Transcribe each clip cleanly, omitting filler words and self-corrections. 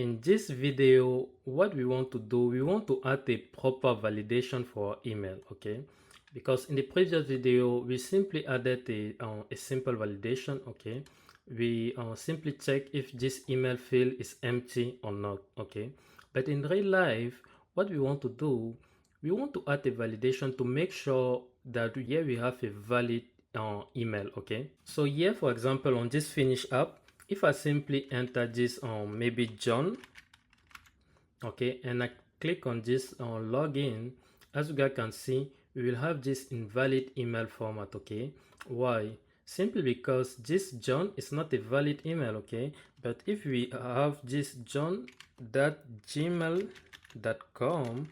In this video, what we want to do, we want to add a proper validation for our email, okay? Because in the previous video, we simply added a simple validation, okay? We simply check if this email field is empty or not, okay? But in real life, what we want to do, we want to add a validation to make sure that here we have a valid email, okay? So here, for example, on this finish app, if I simply enter this maybe John, okay, and I click on this login, as you guys can see, we will have this invalid email format, okay? Why? Simply because this John is not a valid email, okay? But if we have this john.gmail.com,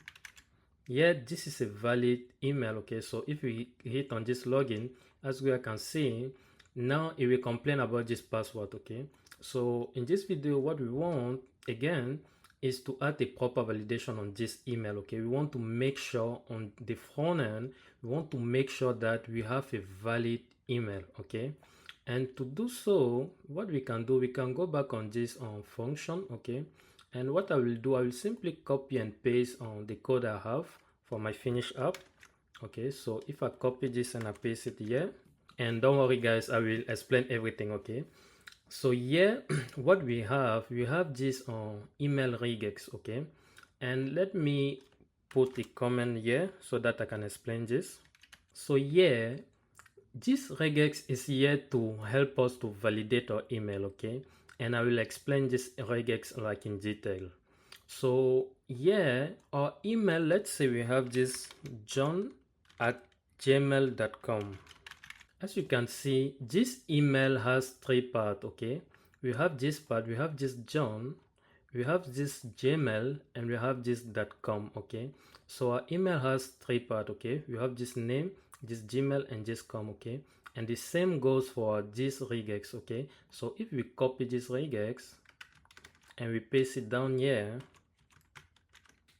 yeah, this is a valid email, okay? So if we hit on this login, as we can see, now it will complain about this password, okay? So in this video, what we want again is to add a proper validation on this email, okay? We want to make sure on the front end, we want to make sure that we have a valid email, okay? And to do so, what we can do, we can go back on this function, okay? And what I will do, I will simply copy and paste the code I have for my finish app, okay? So if I copy this and I paste it here, and don't worry guys, I will explain everything, okay? So here, what we have this email regex, okay? And let me put a comment here so that I can explain this. So here, this regex is here to help us to validate our email, okay? And I will explain this regex like in detail. So here, our email, let's say we have this john@gmail.com. As you can see, this email has three parts, okay? We have this part, we have this John, we have this Gmail, and we have this .com, okay? So our email has three parts, okay? We have this name, this Gmail, and this com, okay? And the same goes for this regex, okay? So if we copy this regex and we paste it down here,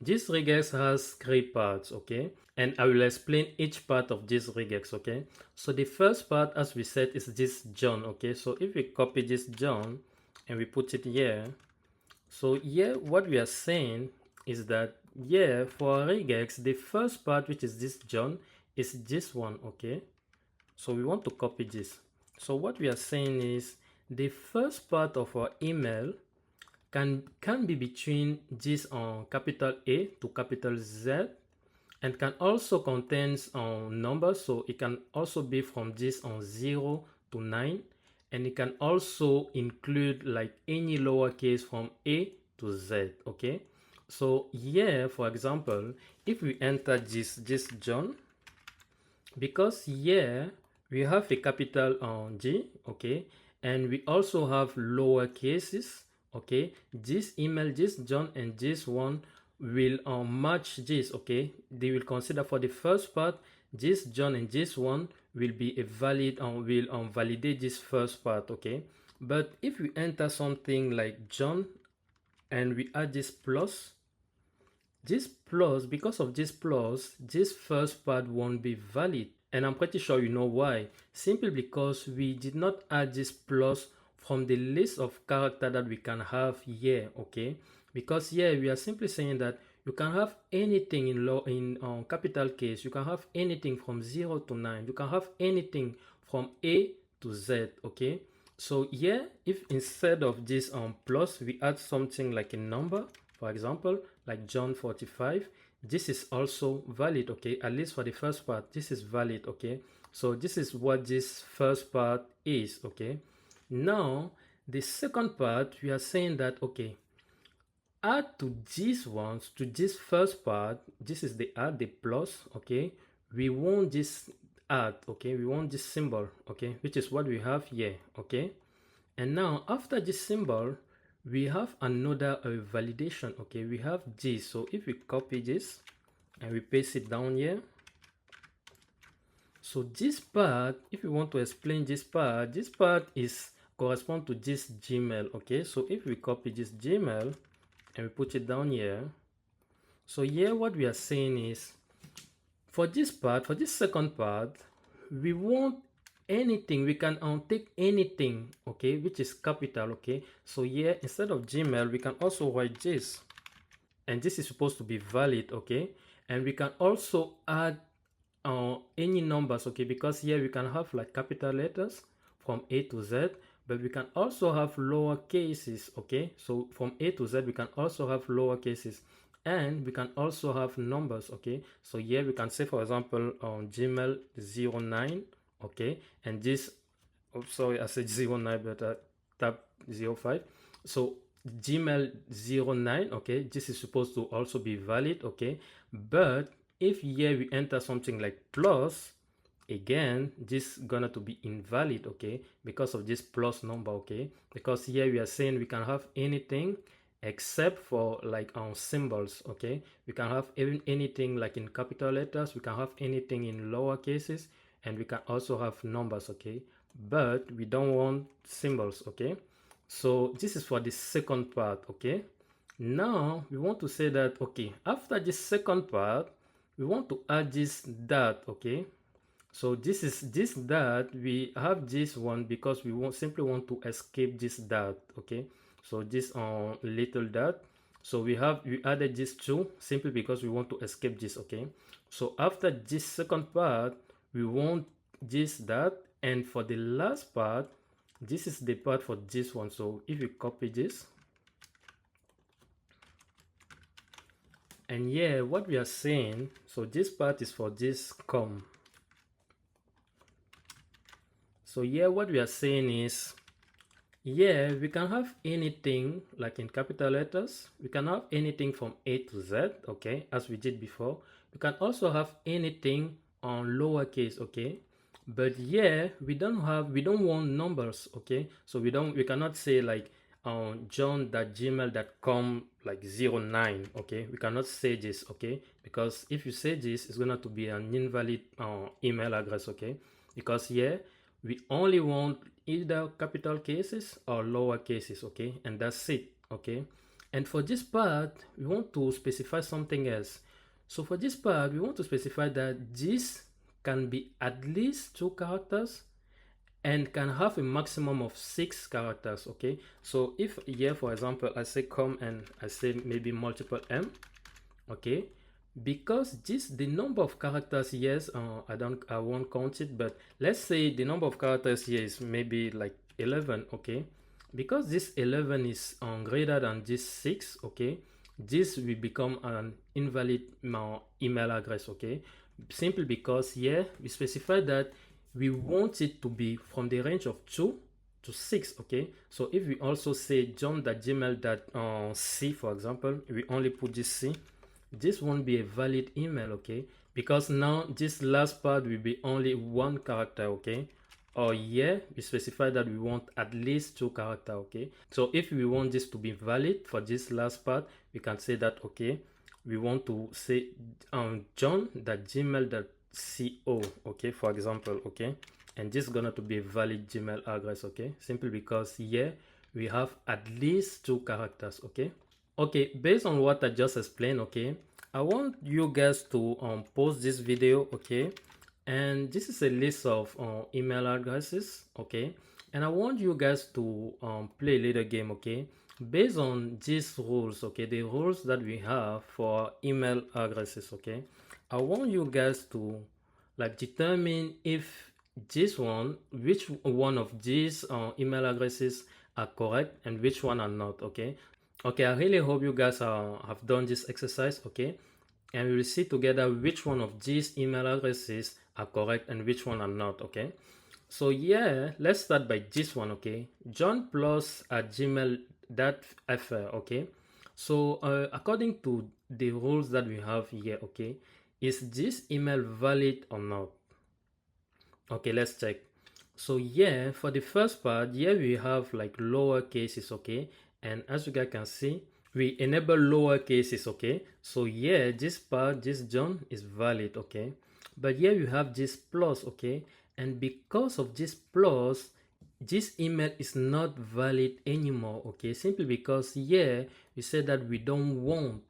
this regex has three parts, okay? And I will explain each part of this regex, okay? So the first part, as we said, is this John, okay? So if we copy this John and we put it here, so here what we are saying is that here for regex, the first part, which is this John, is this one, okay? So we want to copy this. So what we are saying is the first part of our email can be between this capital A to capital Z, and can also contains numbers. So it can also be from this 0 to 9, and it can also include like any lowercase from A to Z, okay? So here, for example, if we enter this John, because here we have a capital G, okay, and we also have lower cases, okay, this email, this John, and this one will match this, okay? They will consider for the first part, this John and this one will be a valid, will validate this first part, okay? But if we enter something like John and we add this plus, because of this plus, this first part won't be valid. And I'm pretty sure you know why. Simply because we did not add this plus from the list of characters that we can have here, okay? Because here we are simply saying that you can have anything in capital case. You can have anything from 0 to 9. You can have anything from A to Z, okay? So here, if instead of this plus, we add something like a number, for example, like John 45, this is also valid, okay? At least for the first part, this is valid, okay? So this is what this first part is, okay? Now, the second part, we are saying that, okay, add to these ones, to this first part, this is the add, the plus, okay? We want this add, okay? We want this symbol, okay? Which is what we have here, okay? And now, after this symbol, we have another validation, okay? We have this. So if we copy this and we paste it down here, so this part, if we want to explain this part is correspond to this Gmail, okay? So if we copy this Gmail and we put it down here, so here what we are saying is, for this part, for this second part, we want anything, we can take anything, okay, which is capital, okay. So here instead of Gmail, we can also write this, and this is supposed to be valid, okay. And we can also add any numbers, okay, because here we can have like capital letters from A to Z, but we can also have lower cases, okay. So from A to Z we can also have lower cases, and we can also have numbers, okay. So here we can say, for example, on Gmail 09, okay, and this, oh sorry, I said 09, but I tap 05. So Gmail 09, okay, this is supposed to also be valid, okay. But if here we enter something like plus, again, this gonna to be invalid, okay, because of this plus number, okay. Because here we are saying we can have anything except for like symbols, okay. We can have anything like in capital letters, we can have anything in lower cases, and we can also have numbers, okay. But we don't want symbols, okay. So this is for the second part, okay. Now we want to say that, okay, after this second part, we want to add this dot, okay. So this is this dot, we have this one because we simply want to escape this dot, okay. So this little dot, so we added this two simply because we want to escape this, okay. So after this second part, we want this dot, and for the last part, this is the part for this one. So if you copy this, and yeah, what we are saying, so this part is for this com. So yeah, what we are saying is, yeah, we can have anything like in capital letters. We can have anything from A to Z, okay, as we did before. We can also have anything on lowercase, okay. But yeah, we don't want numbers, okay. So we cannot say like john.gmail.com like 09, okay. We cannot say this, okay, because if you say this, it's going to be an invalid email address, okay. Because here we only want either capital cases or lower cases, okay, and that's it, okay. And for this part, we want to specify something else. So for this part, we want to specify that this can be at least 2 characters and can have a maximum of 6 characters, okay. So if here, for example, I say come and I say maybe multiple m, okay, because the number of characters, yes, I won't count it, but let's say the number of characters here is maybe like 11, okay. Because this 11 is greater than this 6, okay, this will become an invalid email address, okay. Simply because here we specify that we want it to be from the range of 2 to 6, okay. So if we also say john.gmail.c, for example, we only put this c, this won't be a valid email, okay, because now this last part will be only 1 character, okay. Or here we specify that we want at least 2 characters, okay. So if we want this to be valid for this last part, we can say that, okay, we want to say john.gmail.co, okay, for example, okay, and this is gonna to be a valid Gmail address, okay, simply because here we have at least 2 characters, okay. Okay, based on what I just explained, okay, I want you guys to pause this video, okay, and this is a list of email addresses, okay, and I want you guys to play a little game, okay, based on these rules, okay, the rules that we have for email addresses, okay. I want you guys to like determine if which one of these email addresses are correct and which one are not, okay. Okay, I really hope you guys have done this exercise, okay, and we will see together which one of these email addresses are correct and which one are not, okay. So yeah, let's start by this one, okay, johnplus@gmail.fr, okay. So according to the rules that we have here, okay, is this email valid or not? Okay, let's check. So yeah, for the first part, here we have like lower cases, okay, and as you guys can see, we enable lower cases, okay. So yeah, this part, this John is valid, okay, but here you have this plus, okay, and because of this plus, this email is not valid anymore, okay, simply because here we said that we don't want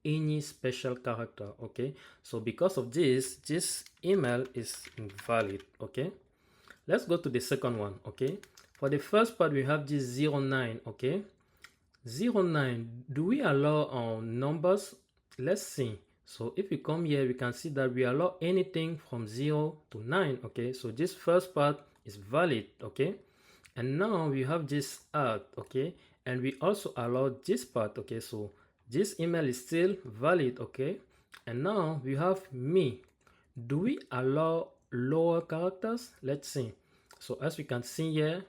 any special character, okay. So because of this email is invalid, okay. let's go to the second one. Okay, for the first part we have this 09. Okay, 09, do we allow numbers? Let's see. So if we come here, we can see that we allow anything from 0 to 9. Okay, so this first part is valid. Okay, and now we have this art. Okay, and we also allow this part. Okay, so this email is still valid. Okay, and now we have me. Do we allow lower characters? Let's see. So as we can see here,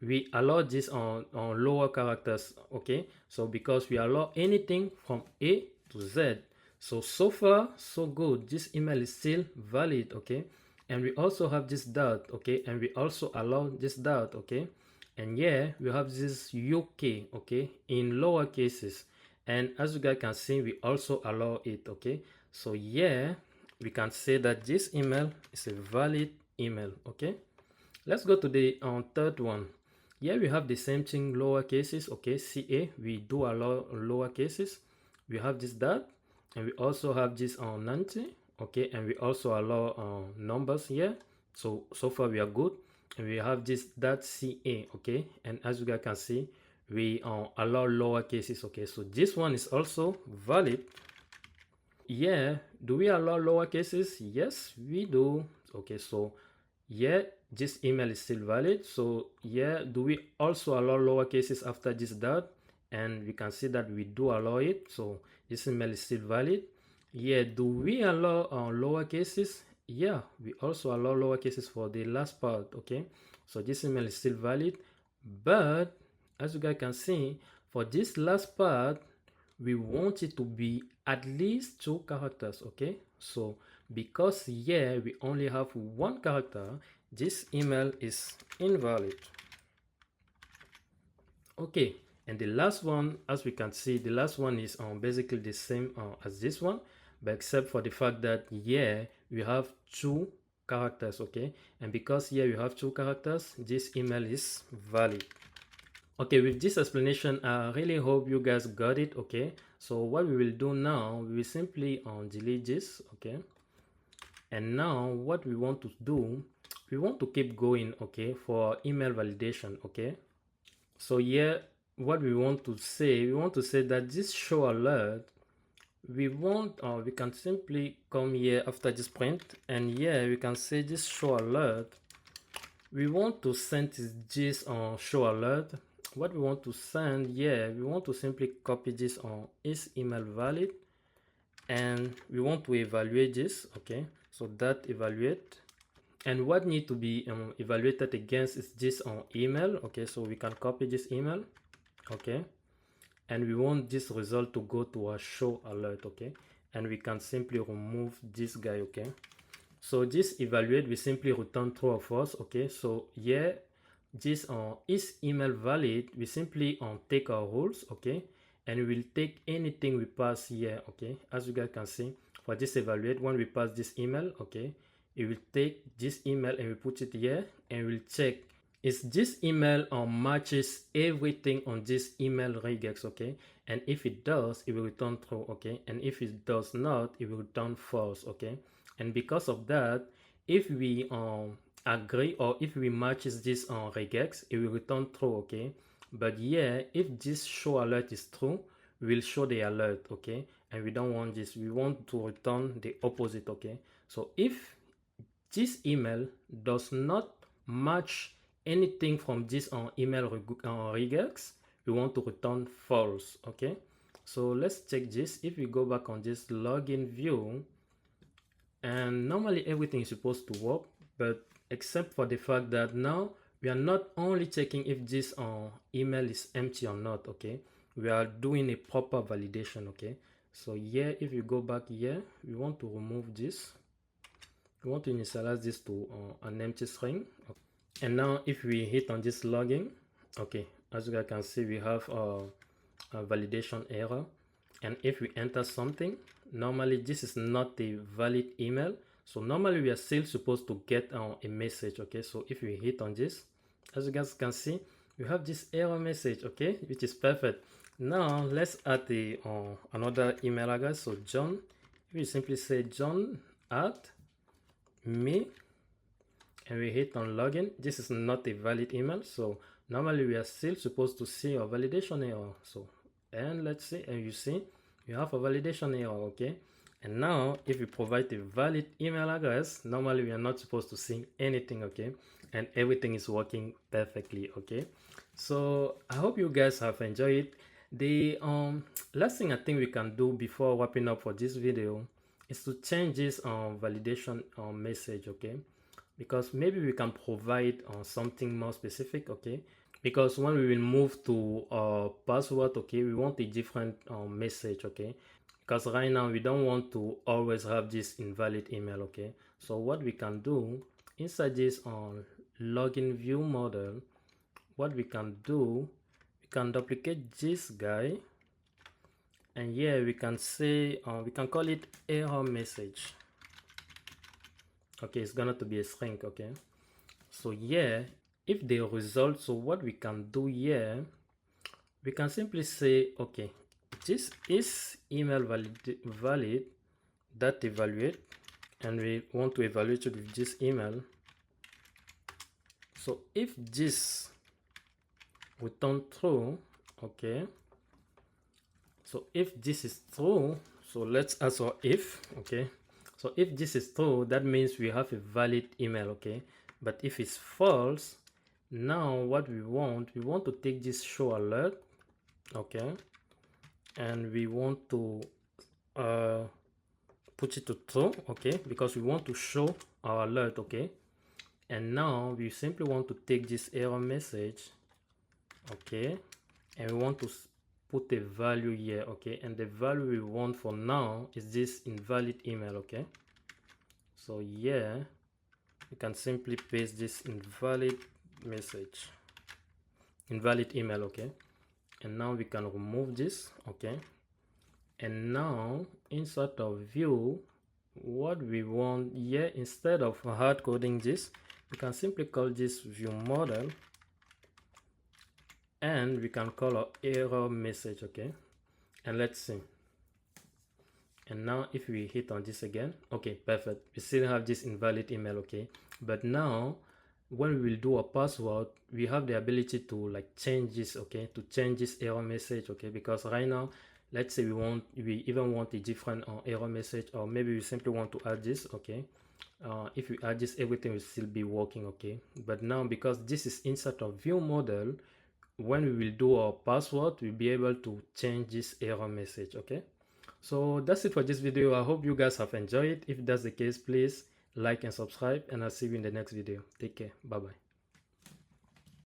we allow this on lower characters. Okay, so because we allow anything from A to Z. So far so good. This email is still valid. Okay, and we also have this dot. Okay, and we also allow this dot. Okay, and yeah, we have this UK. Okay, in lower cases, and as you guys can see, we also allow it. Okay, so yeah, we can say that this email is a valid email. Okay, let's go to the third one. Here we have the same thing, lower cases. Okay, CA, we do allow lower cases. We have this dot, and we also have this on 90. Okay, and we also allow numbers here. So far we are good. And we have this dot CA. Okay, and as you guys can see, we allow lower cases. Okay, so this one is also valid. Yeah, do we allow lower cases? Yes, we do. Okay, so yeah, this email is still valid. So yeah, do we also allow lower cases after this dot? And we can see that we do allow it. So this email is still valid. Yeah, do we allow lower cases? Yeah, we also allow lower cases for the last part. Okay, so this email is still valid. But as you guys can see, for this last part, we want it to be at least 2 characters. Okay, so because here we only have 1 character, this email is invalid. Okay, and the last one, as we can see, the last one is basically the same as this one, but except for the fact that here we have 2 characters. Okay, and because here we have 2 characters, this email is valid. Okay, with this explanation, I really hope you guys got it. Okay, so what we will do now, we will simply delete this. Okay, and now what we want to do, we want to keep going. Okay, for email validation. Okay, so here what we want to say, that this show alert, we want we can simply come here after this print, and here we can say this show alert, we want to send this show alert. What we want to send, yeah, we want to simply copy this on is email valid, and we want to evaluate this. Okay, so that evaluate, and what need to be evaluated against is this email. Okay, so we can copy this email. Okay, and we want this result to go to our show alert. Okay, and we can simply remove this guy. Okay, so this evaluate, we simply return true or false. Okay, so yeah, this is email valid, we simply take our rules. Okay, and we will take anything we pass here. Okay, as you guys can see, for this evaluate, when we pass this email, okay, it will take this email and we put it here, and we'll check is this email matches everything on this email regex. Okay, and if it does, it will return true. Okay, and if it does not, it will return false. Okay, and because of that, if we agree or if we matches this regex, it will return true. Okay, but yeah, if this show alert is true, we will show the alert. Okay, and we don't want this, we want to return the opposite. Okay, so if this email does not match anything from this email regex, we want to return false. Okay, so let's check this. If we go back on this login view, and normally everything is supposed to work, but except for the fact that now we are not only checking if this email is empty or not. Okay, we are doing a proper validation. Okay, so here, if you go back here, we want to remove this, we want to initialize this to an empty string. Okay. And now if we hit on this login, okay, as you guys can see, we have a validation error. And if we enter something, normally this is not a valid email, so normally we are still supposed to get a message. Okay, so if we hit on this, as you guys can see, we have this error message. Okay, which is perfect. Now let's add the another email address. So John, if you simply say John at me, and we hit on login, this is not a valid email, so normally we are still supposed to see a validation error. So, and let's see, and you see you have a validation error, okay? And now if you provide a valid email address, normally we are not supposed to see anything, okay? And everything is working perfectly, okay? So I hope you guys have enjoyed it. The last thing I think we can do before wrapping up for this video is to change this validation message, okay? Because maybe we can provide something more specific, okay? Because when we will move to password, okay, we want a different message, okay? Because right now we don't want to always have this invalid email, okay? So what we can do inside this login view model, what we can do, we can duplicate this guy, and here we can say we can call it error message. Okay, it's gonna to be a string, okay? So here, if the result, so what we can do here, we can simply say, okay, this is email valid that evaluate, and we want to evaluate it with this email. So if this return true, okay, so if this is true, so let's add our if, okay, so if this is true, that means we have a valid email, okay? But if it's false, now what we want to take this show alert, okay, and we want to put it to true, okay, because we want to show our alert, okay? And now we simply want to take this error message, okay, and we want to put a value here, okay, and the value we want for now is this invalid email, okay? So yeah, we can simply paste this invalid message, invalid email, okay? And now we can remove this, okay? And now inside of view, what we want here, instead of hard coding this, we can simply call this view model, and we can call our error message, okay? And let's see. And now if we hit on this again, okay, perfect, we still have this invalid email, okay? But now when we will do a password, we have the ability to like change this, okay, to change this error message, okay? Because right now, let's say we even want a different error message, or maybe we simply want to add this, okay? If we add this, everything will still be working, okay? But now because this is inside of view model, when we will do our password, we'll be able to change this error message, okay? So that's it for this video. I hope you guys have enjoyed it. If that's the case, please like and subscribe, and I'll see you in the next video. Take care. Bye bye.